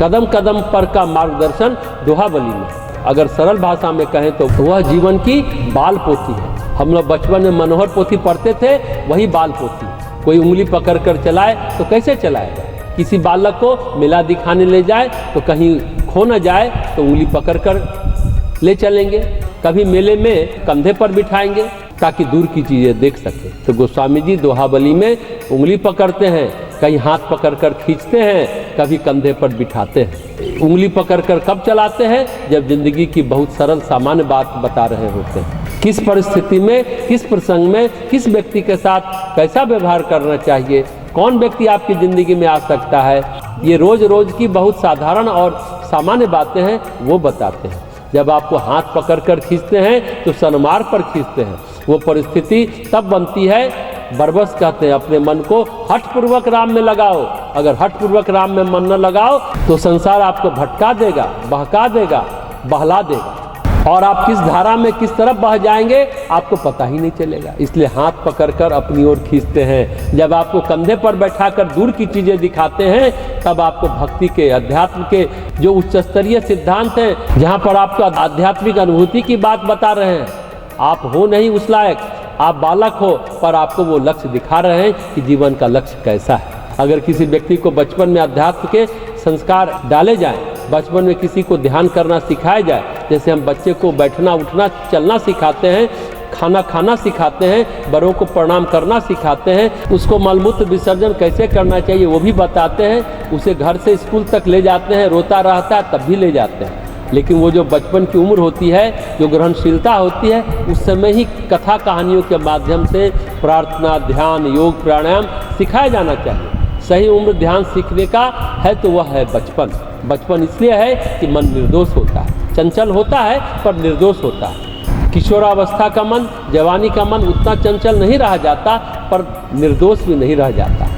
कदम कदम पर का मार्गदर्शन दोहाबली में। अगर सरल भाषा में कहें तो वह जीवन की बाल पोथी है। हम लोग बचपन में मनोहर पोथी पढ़ते थे, वही बाल पोथी। कोई उंगली पकड़ कर चलाए तो कैसे चलाएगा? किसी बालक को मेला दिखाने ले जाए तो कहीं खो न जाए तो उंगली पकड़ कर ले चलेंगे। कभी मेले में कंधे पर बिठाएंगे ताकि दूर की चीज़ें देख सके। तो गोस्वामी जी दोहाबली में उंगली पकड़ते हैं, कहीं हाथ पकड़कर खींचते हैं, कभी कंधे पर बिठाते हैं। उंगली पकड़कर कब चलाते हैं? जब जिंदगी की बहुत सरल सामान्य बात बता रहे होते हैं। किस परिस्थिति में, किस प्रसंग में, किस व्यक्ति के साथ कैसा व्यवहार करना चाहिए, कौन व्यक्ति आपकी ज़िंदगी में आ सकता है, ये रोज़ रोज़ की बहुत साधारण और सामान्य बातें हैं, वो बताते हैं। जब आपको हाथ पकड़कर खींचते हैं तो सनमार पर खींचते हैं। वो परिस्थिति तब बनती है, बरबस कहते हैं, अपने मन को हठपूर्वक राम में लगाओ। अगर हठपूर्वक राम में मन न लगाओ तो संसार आपको भटका देगा, बहका देगा, बहला देगा, और आप किस धारा में किस तरफ बह जाएंगे आपको पता ही नहीं चलेगा। इसलिए हाथ पकड़कर अपनी ओर खींचते हैं। जब आपको कंधे पर बैठाकर दूर की चीज़ें दिखाते हैं तब आपको भक्ति के, अध्यात्म के जो उच्च स्तरीय सिद्धांत हैं, जहाँ पर आपको आध्यात्मिक अनुभूति की बात बता रहे हैं। आप हो नहीं उस लायक, आप बालक हो, पर आपको वो लक्ष्य दिखा रहे हैं कि जीवन का लक्ष्य कैसा है। अगर किसी व्यक्ति को बचपन में अध्यात्म के संस्कार डाले जाएं, बचपन में किसी को ध्यान करना सिखाया जाए, जैसे हम बच्चे को बैठना उठना चलना सिखाते हैं, खाना खाना सिखाते हैं, बड़ों को प्रणाम करना सिखाते हैं, उसको मलमूत्र विसर्जन कैसे करना चाहिए वो भी बताते हैं, उसे घर से स्कूल तक ले जाते हैं, रोता रहता है तब भी ले जाते हैं। लेकिन वो जो बचपन की उम्र होती है, जो ग्रहणशीलता होती है, उस समय ही कथा कहानियों के माध्यम से प्रार्थना, ध्यान, योग, प्राणायाम सिखाया जाना चाहिए। सही उम्र ध्यान सीखने का है तो वह है बचपन। बचपन इसलिए है कि मन निर्दोष होता है, चंचल होता है पर निर्दोष होता है। किशोरावस्था का मन, जवानी का मन उतना चंचल नहीं रह जाता पर निर्दोष भी नहीं रह जाता।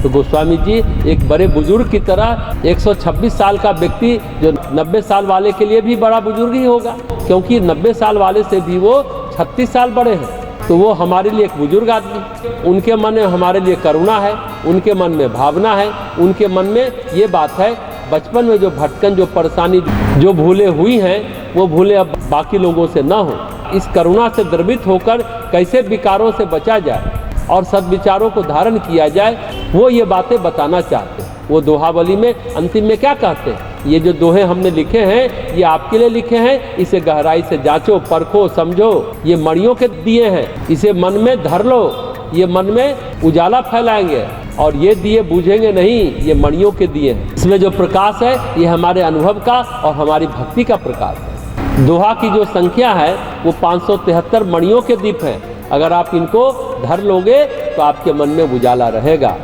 तो गोस्वामी जी एक बड़े बुजुर्ग की तरह 126 साल का व्यक्ति जो 90 साल वाले के लिए भी बड़ा बुजुर्ग ही होगा, क्योंकि 90 साल वाले से भी वो 36 साल बड़े हैं। तो वो हमारे लिए एक बुजुर्ग आदमी, उनके मन में हमारे लिए करुणा है, उनके मन में भावना है, उनके मन में ये बात है। बचपन में जो भटकन, जो परेशानी, जो भूले हुई हैं, वो भूले अब बाकी लोगों से न हो। इस करुणा से द्रवित होकर कैसे विकारों से बचा जाए और सद्विचारों को धारण किया जाए, वो ये बातें बताना चाहते हैं। वो दोहाबली में अंतिम में क्या कहते हैं? ये जो दोहे हमने लिखे हैं ये आपके लिए लिखे हैं, इसे गहराई से जांचो, परखो, समझो। ये मणियों के दिए हैं, इसे मन में धर लो, ये मन में उजाला फैलाएंगे, और ये दिए बूझेंगे नहीं, ये मणियों के दिए हैं। इसमें जो प्रकाश है ये हमारे अनुभव का और हमारी भक्ति का प्रकाश है। दोहा की जो संख्या है वो 573 मणियों के दीप हैं। अगर आप इनको धर लोगे तो आपके मन में उजाला रहेगा।